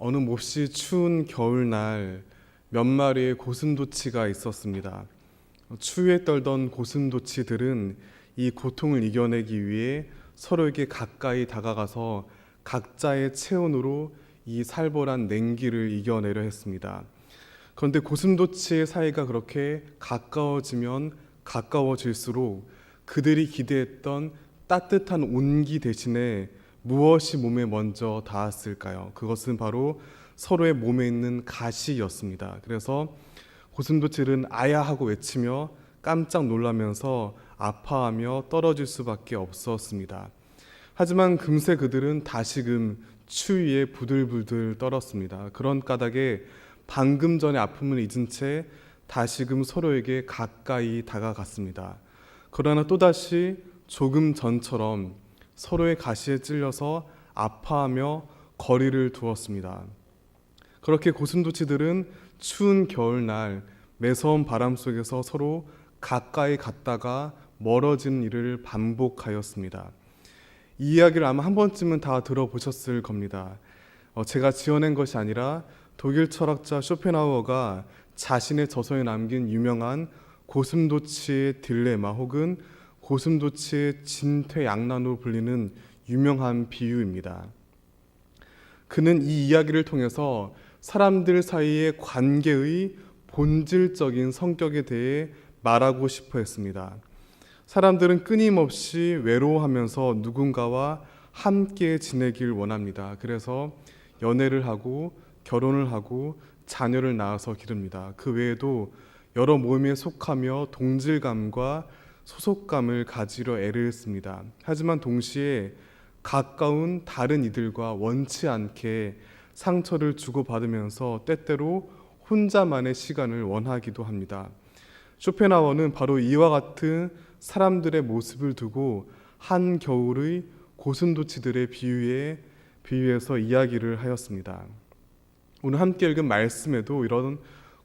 어느 몹시 추운 겨울날 몇 마리의 고슴도치가 있었습니다. 추위에 떨던 고슴도치들은 이 고통을 이겨내기 위해 서로에게 가까이 다가가서 각자의 체온으로 이 살벌한 냉기를 이겨내려 했습니다. 그런데 고슴도치의 사이가 그렇게 가까워지면 가까워질수록 그들이 기대했던 따뜻한 온기 대신에 무엇이 몸에 먼저 닿았을까요? 그것은 바로 서로의 몸에 있는 가시였습니다. 그래서 고슴도치는 아야 하고 외치며 깜짝 놀라면서 아파하며 떨어질 수밖에 없었습니다. 하지만 금세 그들은 다시금 추위에 부들부들 떨었습니다. 그런 까닭에 방금 전의 아픔을 잊은 채 다시금 서로에게 가까이 다가갔습니다. 그러나 또다시 조금 전처럼 서로의 가시에 찔려서 아파하며 거리를 두었습니다. 그렇게 고슴도치들은 추운 겨울날 매서운 바람 속에서 서로 가까이 갔다가 멀어지는 일을 반복하였습니다. 이 이야기를 아마 한 번쯤은 다 들어보셨을 겁니다. 제가 지어낸 것이 아니라 독일 철학자 쇼펜하우어가 자신의 저서에 남긴 유명한 고슴도치의 딜레마 혹은 고슴도치의 진퇴양난으로 불리는 유명한 비유입니다. 그는 이 이야기를 통해서 사람들 사이의 관계의 본질적인 성격에 대해 말하고 싶어 했습니다. 사람들은 끊임없이 외로워하면서 누군가와 함께 지내길 원합니다. 그래서 연애를 하고 결혼을 하고 자녀를 낳아서 기릅니다. 그 외에도 여러 모임에 속하며 동질감과 소속감을 가지려 애를 씁니다. 하지만 동시에 가까운 다른 이들과 원치 않게 상처를 주고받으면서 때때로 혼자만의 시간을 원하기도 합니다. 쇼펜하우어는 바로 이와 같은 사람들의 모습을 두고 한겨울의 고슴도치들의 비유에서 이야기를 하였습니다. 오늘 함께 읽은 말씀에도 이런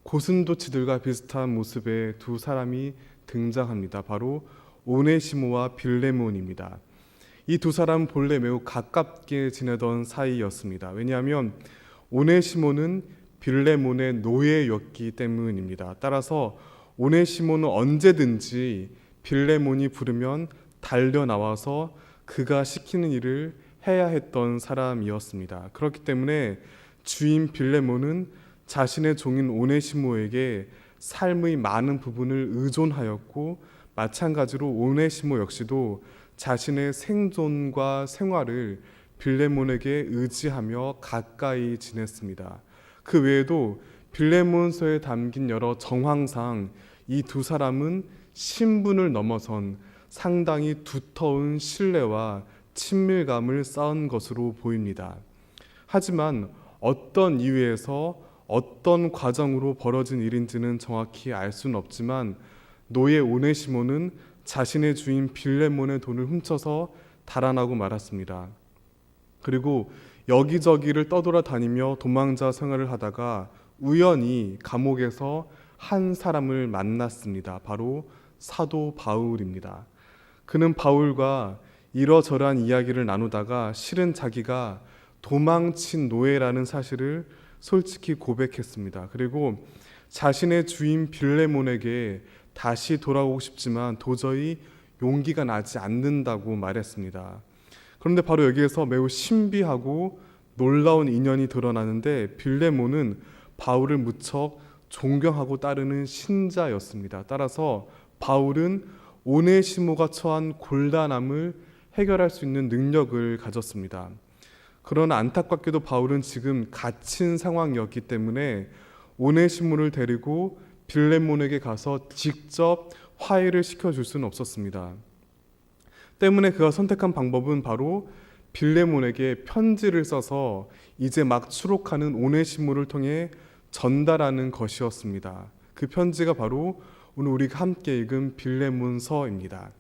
고슴도치들과 비슷한 모습의 두 사람이 등장합니다. 바로 오네시모와 빌레몬입니다. 이 두 사람은 본래 매우 가깝게 지내던 사이였습니다. 왜냐하면 오네시모는 빌레몬의 노예였기 때문입니다. 따라서 오네시모는 언제든지 빌레몬이 부르면 달려나와서 그가 시키는 일을 해야 했던 사람이었습니다. 그렇기 때문에 주인 빌레몬은 자신의 종인 오네시모에게 삶의 많은 부분을 의존하였고, 마찬가지로 오네시모 역시도 자신의 생존과 생활을 빌레몬에게 의지하며 가까이 지냈습니다. 그 외에도 빌레몬서에 담긴 여러 정황상 이 두 사람은 신분을 넘어선 상당히 두터운 신뢰와 친밀감을 쌓은 것으로 보입니다. 하지만 어떤 이유에서 어떤 과정으로 벌어진 일인지는 정확히 알 수는 없지만 노예 오네시모는 자신의 주인 빌레몬의 돈을 훔쳐서 달아나고 말았습니다. 그리고 여기저기를 떠돌아다니며 도망자 생활을 하다가 우연히 감옥에서 한 사람을 만났습니다. 바로 사도 바울입니다. 그는 바울과 이러저러한 이야기를 나누다가 실은 자기가 도망친 노예라는 사실을 솔직히 고백했습니다. 그리고 자신의 주인 빌레몬에게 다시 돌아오고 싶지만 도저히 용기가 나지 않는다고 말했습니다. 그런데 바로 여기에서 매우 신비하고 놀라운 인연이 드러나는데, 빌레몬은 바울을 무척 존경하고 따르는 신자였습니다. 따라서 바울은 오네시모가 처한 곤란함을 해결할 수 있는 능력을 가졌습니다. 그러나 안타깝게도 바울은 지금 갇힌 상황이었기 때문에 오네시모를 데리고 빌레몬에게 가서 직접 화해를 시켜줄 수는 없었습니다. 때문에 그가 선택한 방법은 바로 빌레몬에게 편지를 써서 이제 막 추록하는 오네시모를 통해 전달하는 것이었습니다. 그 편지가 바로 오늘 우리가 함께 읽은 빌레몬서입니다.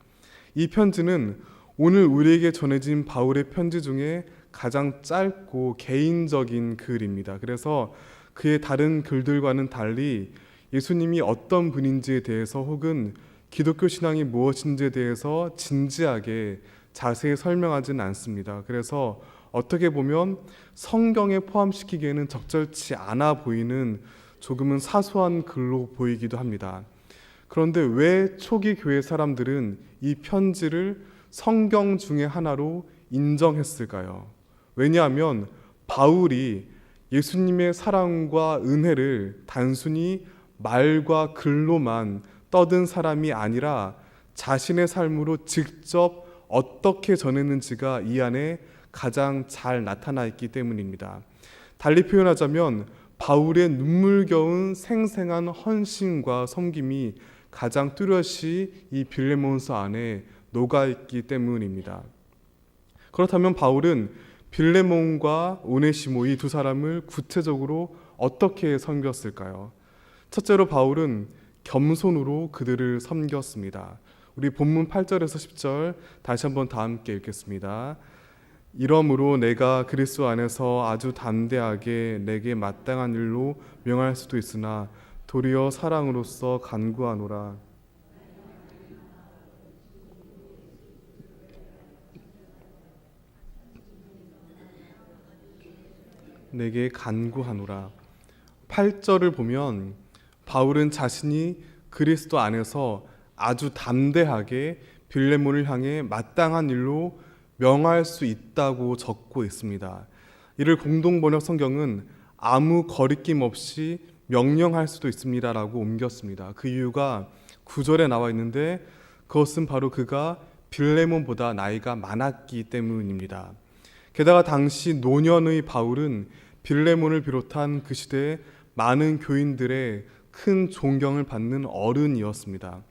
이 편지는 오늘 우리에게 전해진 바울의 편지 중에 가장 짧고 개인적인 글입니다. 그래서 그의 다른 글들과는 달리 예수님이 어떤 분인지에 대해서 혹은 기독교 신앙이 무엇인지에 대해서 진지하게 자세히 설명하지는 않습니다. 그래서 어떻게 보면 성경에 포함시키기에는 적절치 않아 보이는 조금은 사소한 글로 보이기도 합니다. 그런데 왜 초기 교회 사람들은 이 편지를 성경 중에 하나로 인정했을까요? 왜냐하면 바울이 예수님의 사랑과 은혜를 단순히 말과 글로만 떠든 사람이 아니라 자신의 삶으로 직접 어떻게 전했는지가 이 안에 가장 잘 나타나 있기 때문입니다. 달리 표현하자면 바울의 눈물겨운 생생한 헌신과 섬김이 가장 뚜렷이 이 빌레몬서 안에 녹아있기 때문입니다. 그렇다면 바울은 빌레몬과 오네시모 이 두 사람을 구체적으로 어떻게 섬겼을까요? 첫째로 바울은 겸손으로 그들을 섬겼습니다. 우리 본문 8절에서 10절 다시 한번 다 함께 읽겠습니다. 이러므로 내가 그리스도 안에서 아주 담대하게 내게 마땅한 일로 명할 수도 있으나 도리어 사랑으로서 간구하노라. 내게 간구하노라. 8절을 보면 바울은 자신이 그리스도 안에서 아주 담대하게 빌레몬을 향해 마땅한 일로 명할 수 있다고 적고 있습니다. 이를 공동번역 성경은 아무 거리낌 없이 명령할 수도 있습니다라고 옮겼습니다. 그 이유가 9절에 나와 있는데 그것은 바로 그가 빌레몬보다 나이가 많았기 때문입니다. 게다가 당시 노년의 바울은 빌레몬을 비롯한 그 시대의 많은 교인들의 큰 존경을 받는 어른이었습니다.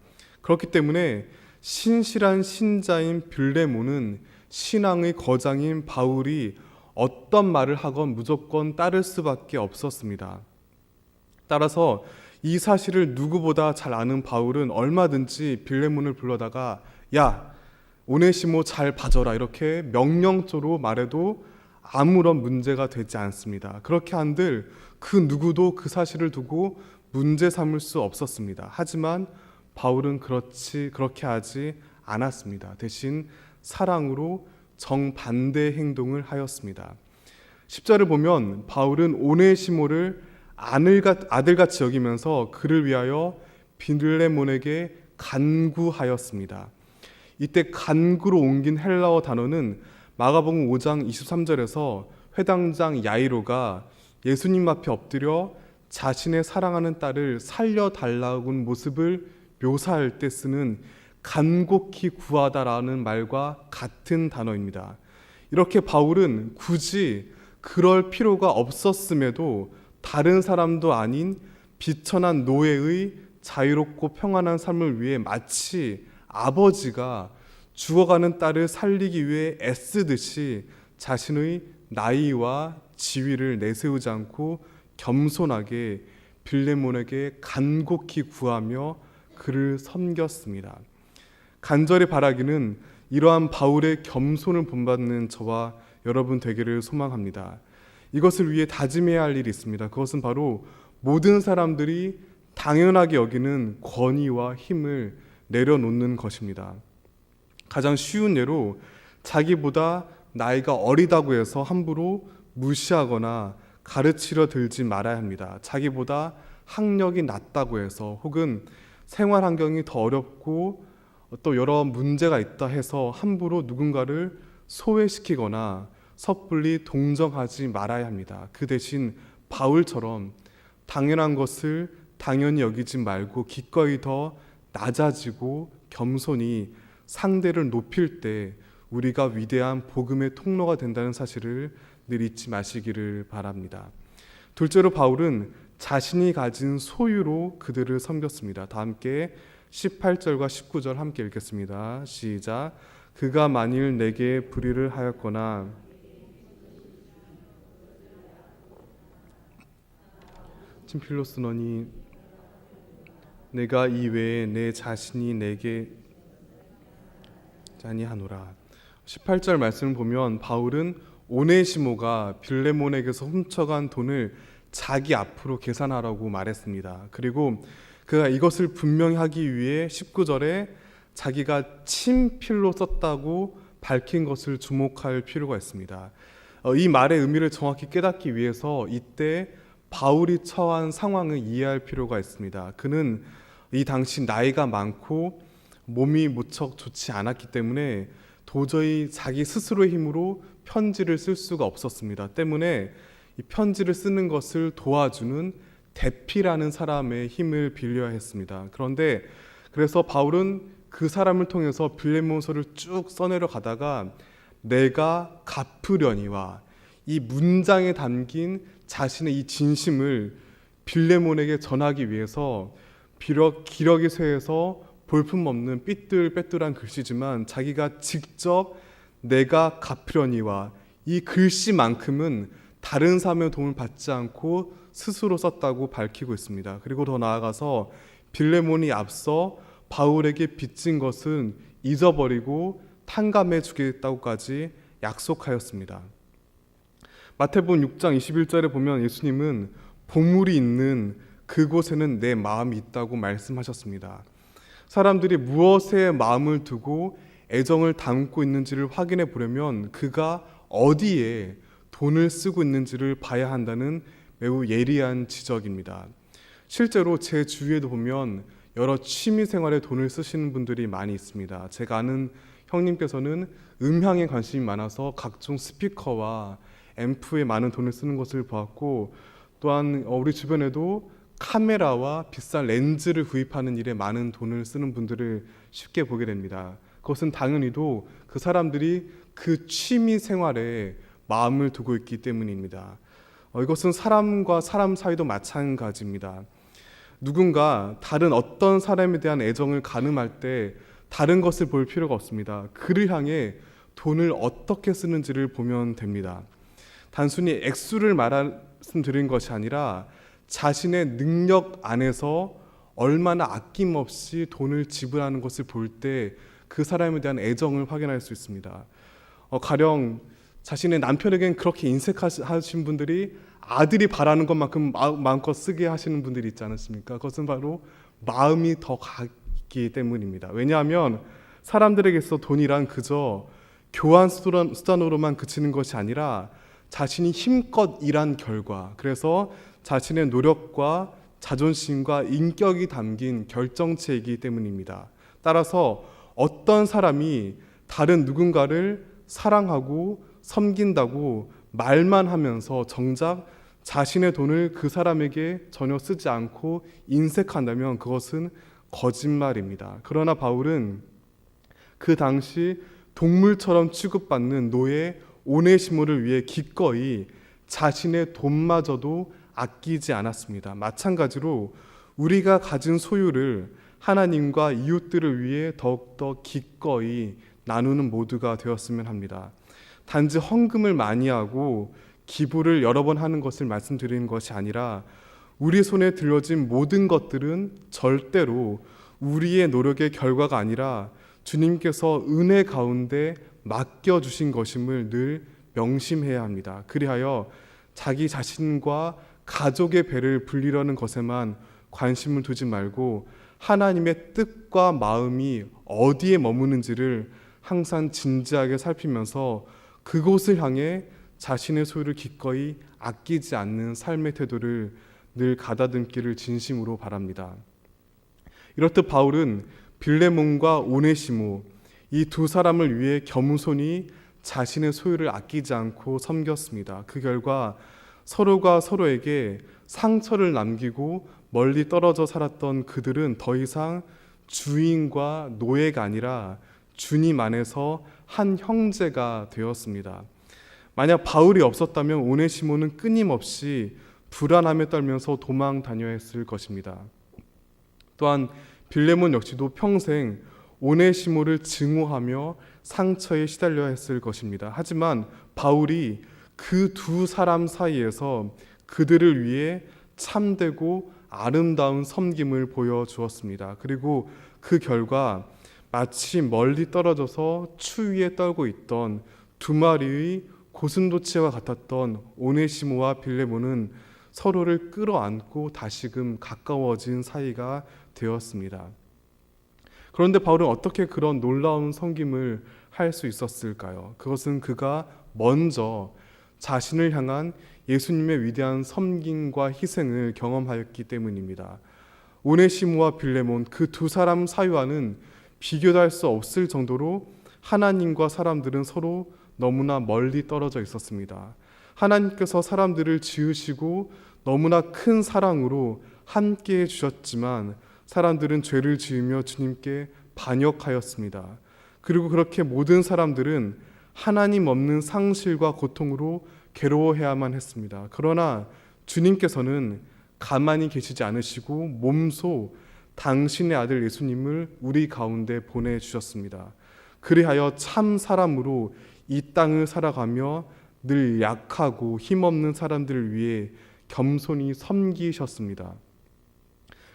그렇기 때문에 신실한 신자인 빌레몬은 신앙의 거장인 바울이 어떤 말을 하건 무조건 따를 수밖에 없었습니다. 따라서 이 사실을 누구보다 잘 아는 바울은 얼마든지 빌레몬을 불러다가 야, 오네시모 잘 봐줘라 이렇게 명령조로 말해도 아무런 문제가 되지 않습니다. 그렇게 한들 그 누구도 그 사실을 두고 문제 삼을 수 없었습니다. 하지만 바울은 그렇게 하지 않았습니다. 대신 사랑으로 정반대의 행동을 하였습니다. 10절을 보면 바울은 오네시모를 아들같이 여기면서 그를 위하여 빌레몬에게 간구하였습니다. 이때 간구로 옮긴 헬라어 단어는 마가복음 5장 23절에서 회당장 야이로가 예수님 앞에 엎드려 자신의 사랑하는 딸을 살려달라는 모습을 묘사할 때 쓰는 간곡히 구하다라는 말과 같은 단어입니다. 이렇게 바울은 굳이 그럴 필요가 없었음에도 다른 사람도 아닌 비천한 노예의 자유롭고 평안한 삶을 위해 마치 아버지가 죽어가는 딸을 살리기 위해 애쓰듯이 자신의 나이와 지위를 내세우지 않고 겸손하게 빌레몬에게 간곡히 구하며 그를 섬겼습니다. 간절히 바라기는 이러한 바울의 겸손을 본받는 저와 여러분 되기를 소망합니다. 이것을 위해 다짐해야 할 일이 있습니다. 그것은 바로 모든 사람들이 당연하게 여기는 권위와 힘을 내려놓는 것입니다. 가장 쉬운 예로 자기보다 나이가 어리다고 해서 함부로 무시하거나 가르치려 들지 말아야 합니다. 자기보다 학력이 낮다고 해서 혹은 생활 환경이 더 어렵고 또 여러 문제가 있다 해서 함부로 누군가를 소외시키거나 섣불리 동정하지 말아야 합니다. 그 대신 바울처럼 당연한 것을 당연히 여기지 말고 기꺼이 더 낮아지고 겸손히 상대를 높일 때 우리가 위대한 복음의 통로가 된다는 사실을 늘 잊지 마시기를 바랍니다. 둘째로 바울은 자신이 가진 소유로 그들을 섬겼습니다. 다 함께 18절과 19절 함께 읽겠습니다. 시작. 그가 만일 내게 불의를 하였거나 팀필로스너니 내가 이외에 내 자신이 내게 아니하노라. 18절 말씀을 보면 바울은 오네시모가 빌레몬에게서 훔쳐간 돈을 자기 앞으로 계산하라고 말했습니다. 그리고 그가 이것을 분명히 하기 위해 19절에 자기가 친필로 썼다고 밝힌 것을 주목할 필요가 있습니다. 이 말의 의미를 정확히 깨닫기 위해서 이때 바울이 처한 상황을 이해할 필요가 있습니다. 그는 이 당시 나이가 많고 몸이 무척 좋지 않았기 때문에 도저히 자기 스스로의 힘으로 편지를 쓸 수가 없었습니다. 때문에 이 편지를 쓰는 것을 도와주는 대피라는 사람의 힘을 빌려야 했습니다. 그래서 바울은 그 사람을 통해서 빌레몬서를 쭉 써내려 가다가 내가 갚으려니와 이 문장에 담긴 자신의 이 진심을 빌레몬에게 전하기 위해서 비록 기러기 쇠에서 볼품없는 삐뚤빼뚤한 글씨지만 자기가 직접 내가 갚으려니와 이 글씨만큼은 다른 사람의 도움을 받지 않고 스스로 썼다고 밝히고 있습니다. 그리고 더 나아가서 빌레몬이 앞서 바울에게 빚진 것은 잊어버리고 탕감해 주겠다고까지 약속하였습니다. 마태복음 6장 21절에 보면 예수님은 보물이 있는 그곳에는 내 마음이 있다고 말씀하셨습니다. 사람들이 무엇에 마음을 두고 애정을 담고 있는지를 확인해 보려면 그가 어디에 돈을 쓰고 있는지를 봐야 한다는 매우 예리한 지적입니다. 실제로 제 주위에도 보면 여러 취미 생활에 돈을 쓰시는 분들이 많이 있습니다. 제가 아는 형님께서는 음향에 관심이 많아서 각종 스피커와 앰프에 많은 돈을 쓰는 것을 보았고, 또한 우리 주변에도 카메라와 비싼 렌즈를 구입하는 일에 많은 돈을 쓰는 분들을 쉽게 보게 됩니다. 그것은 당연히도 그 사람들이 그 취미 생활에 마음을 두고 있기 때문입니다. 이것은 사람과 사람 사이도 마찬가지입니다. 누군가 다른 어떤 사람에 대한 애정을 가늠할 때 다른 것을 볼 필요가 없습니다. 그를 향해 돈을 어떻게 쓰는지를 보면 됩니다. 단순히 액수를 말씀드린 것이 아니라 자신의 능력 안에서 얼마나 아낌없이 돈을 지불하는 것을 볼 때 그 사람에 대한 애정을 확인할 수 있습니다. 가령 자신의 남편에겐 그렇게 인색하신 분들이 아들이 바라는 것만큼 마음껏 쓰게 하시는 분들이 있지 않습니까? 그것은 바로 마음이 더 가기 때문입니다. 왜냐하면 사람들에게서 돈이란 그저 교환 수단으로만 그치는 것이 아니라 자신이 힘껏 일한 결과, 그래서 자신의 노력과 자존심과 인격이 담긴 결정체이기 때문입니다. 따라서 어떤 사람이 다른 누군가를 사랑하고 섬긴다고 말만 하면서 정작 자신의 돈을 그 사람에게 전혀 쓰지 않고 인색한다면 그것은 거짓말입니다. 그러나 바울은 그 당시 동물처럼 취급받는 노예 오네시모를 위해 기꺼이 자신의 돈마저도 아끼지 않았습니다. 마찬가지로 우리가 가진 소유를 하나님과 이웃들을 위해 더욱더 기꺼이 나누는 모두가 되었으면 합니다. 단지 헌금을 많이 하고 기부를 여러 번 하는 것을 말씀드리는 것이 아니라 우리 손에 들려진 모든 것들은 절대로 우리의 노력의 결과가 아니라 주님께서 은혜 가운데 맡겨주신 것임을 늘 명심해야 합니다. 그리하여 자기 자신과 가족의 배를 불리려는 것에만 관심을 두지 말고 하나님의 뜻과 마음이 어디에 머무는지를 항상 진지하게 살피면서 그곳을 향해 자신의 소유를 기꺼이 아끼지 않는 삶의 태도를 늘 가다듬기를 진심으로 바랍니다. 이렇듯 바울은 빌레몬과 오네시모 이 두 사람을 위해 겸손히 자신의 소유를 아끼지 않고 섬겼습니다. 그 결과 서로가 서로에게 상처를 남기고 멀리 떨어져 살았던 그들은 더 이상 주인과 노예가 아니라 주님 안에서 한 형제가 되었습니다. 만약 바울이 없었다면 오네시모는 끊임없이 불안함에 떨면서 도망 다녀야 했을 것입니다. 또한 빌레몬 역시도 평생 오네시모를 증오하며 상처에 시달려야 했을 것입니다. 하지만 바울이 그 두 사람 사이에서 그들을 위해 참되고 아름다운 섬김을 보여주었습니다. 그리고 그 결과 마치 멀리 떨어져서 추위에 떨고 있던 두 마리의 고슴도치와 같았던 오네시모와 빌레몬은 서로를 끌어안고 다시금 가까워진 사이가 되었습니다. 그런데 바울은 어떻게 그런 놀라운 섬김을 할 수 있었을까요? 그것은 그가 먼저 자신을 향한 예수님의 위대한 섬김과 희생을 경험하였기 때문입니다. 오네시모와 빌레몬 그 두 사람 사이와는 비교도 할 수 없을 정도로 하나님과 사람들은 서로 너무나 멀리 떨어져 있었습니다. 하나님께서 사람들을 지으시고 너무나 큰 사랑으로 함께 해주셨지만 사람들은 죄를 지으며 주님께 반역하였습니다. 그리고 그렇게 모든 사람들은 하나님 없는 상실과 고통으로 괴로워해야만 했습니다. 그러나 주님께서는 가만히 계시지 않으시고 몸소 당신의 아들 예수님을 우리 가운데 보내주셨습니다. 그리하여 참 사람으로 이 땅을 살아가며 늘 약하고 힘없는 사람들을 위해 겸손히 섬기셨습니다.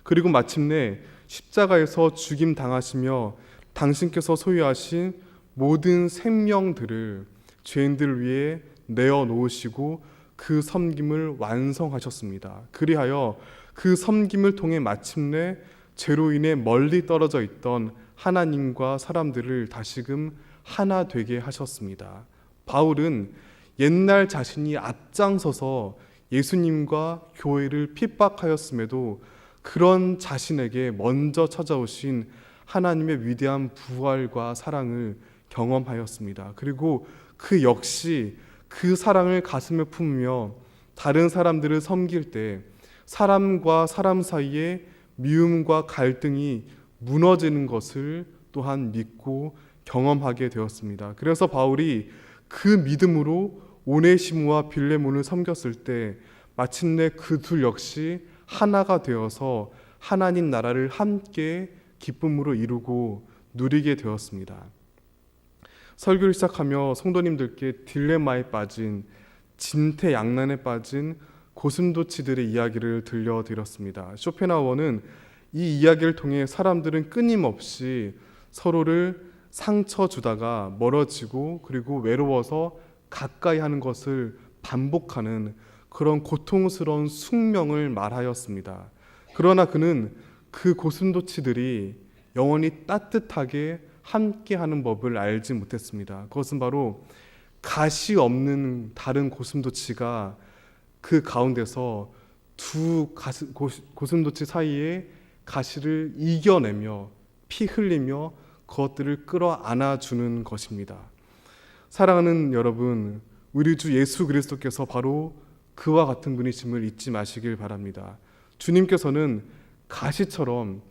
그리고 마침내 십자가에서 죽임 당하시며 당신께서 소유하신 모든 생명들을 죄인들을 위해 내어 놓으시고 그 섬김을 완성하셨습니다. 그리하여 그 섬김을 통해 마침내 죄로 인해 멀리 떨어져 있던 하나님과 사람들을 다시금 하나 되게 하셨습니다. 바울은 옛날 자신이 앞장서서 예수님과 교회를 핍박하였음에도 그런 자신에게 먼저 찾아오신 하나님의 위대한 부활과 사랑을 경험하였습니다. 그리고 그 역시 그 사랑을 가슴에 품으며 다른 사람들을 섬길 때 사람과 사람 사이에 미움과 갈등이 무너지는 것을 또한 믿고 경험하게 되었습니다. 그래서 바울이 그 믿음으로 오네시모와 빌레몬을 섬겼을 때 마침내 그 둘 역시 하나가 되어서 하나님 나라를 함께 기쁨으로 이루고 누리게 되었습니다. 설교를 시작하며 성도님들께 딜레마에 빠진 진퇴양난에 빠진 고슴도치들의 이야기를 들려드렸습니다. 쇼펜하우어는 이 이야기를 통해 사람들은 끊임없이 서로를 상처 주다가 멀어지고 그리고 외로워서 가까이 하는 것을 반복하는 그런 고통스러운 숙명을 말하였습니다. 그러나 그는 그 고슴도치들이 영원히 따뜻하게 함께하는 법을 알지 못했습니다. 그것은 바로 가시 없는 다른 고슴도치가 그 가운데서 두 고슴도치 사이에 가시를 이겨내며 피 흘리며 그것들을 끌어안아주는 것입니다. 사랑하는 여러분, 우리 주 예수 그리스도께서 바로 그와 같은 분이심을 잊지 마시길 바랍니다. 주님께서는 가시처럼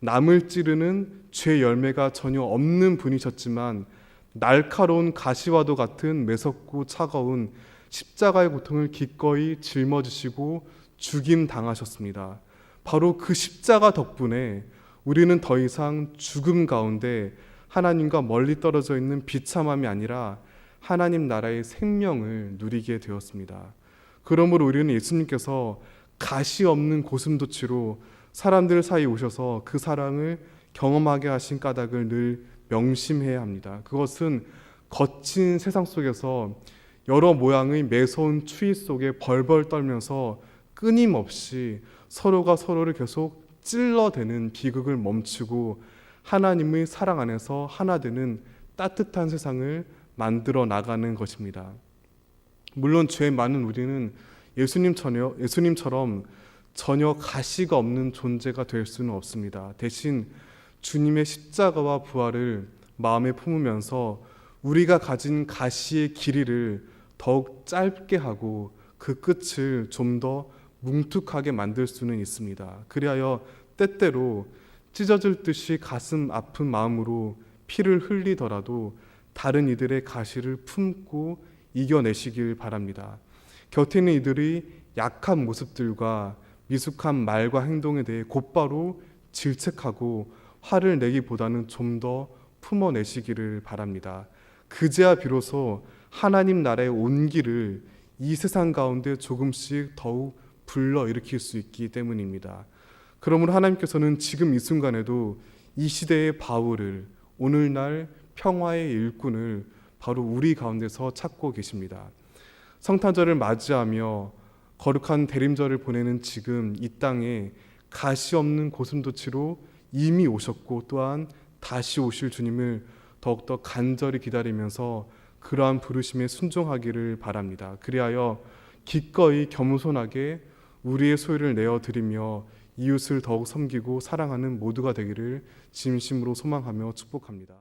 남을 찌르는 죄 열매가 전혀 없는 분이셨지만 날카로운 가시와도 같은 매섭고 차가운 십자가의 고통을 기꺼이 짊어지시고 죽임 당하셨습니다. 바로 그 십자가 덕분에 우리는 더 이상 죽음 가운데 하나님과 멀리 떨어져 있는 비참함이 아니라 하나님 나라의 생명을 누리게 되었습니다. 그러므로 우리는 예수님께서 가시 없는 고슴도치로 사람들 사이에 오셔서 그 사랑을 경험하게 하신 까닭을 늘 명심해야 합니다. 그것은 거친 세상 속에서 여러 모양의 매서운 추위 속에 벌벌 떨면서 끊임없이 서로가 서로를 계속 찔러대는 비극을 멈추고 하나님의 사랑 안에서 하나 되는 따뜻한 세상을 만들어 나가는 것입니다. 물론 죄 많은 우리는 예수님처럼 전혀 가시가 없는 존재가 될 수는 없습니다. 대신 주님의 십자가와 부활을 마음에 품으면서 우리가 가진 가시의 길이를 더욱 짧게 하고 그 끝을 좀 더 뭉툭하게 만들 수는 있습니다. 그리하여 때때로 찢어질 듯이 가슴 아픈 마음으로 피를 흘리더라도 다른 이들의 가시를 품고 이겨내시길 바랍니다. 곁에 있는 이들이 약한 모습들과 미숙한 말과 행동에 대해 곧바로 질책하고 화를 내기보다는 좀 더 품어내시기를 바랍니다. 그제야 비로소 하나님 나라의 온기를 이 세상 가운데 조금씩 더욱 불러일으킬 수 있기 때문입니다. 그러므로 하나님께서는 지금 이 순간에도 이 시대의 바울을, 오늘날 평화의 일꾼을 바로 우리 가운데서 찾고 계십니다. 성탄절을 맞이하며 거룩한 대림절을 보내는 지금 이 땅에 가시 없는 고슴도치로 이미 오셨고 또한 다시 오실 주님을 더욱더 간절히 기다리면서 그러한 부르심에 순종하기를 바랍니다. 그리하여 기꺼이 겸손하게 우리의 소유를 내어 드리며 이웃을 더욱 섬기고 사랑하는 모두가 되기를 진심으로 소망하며 축복합니다.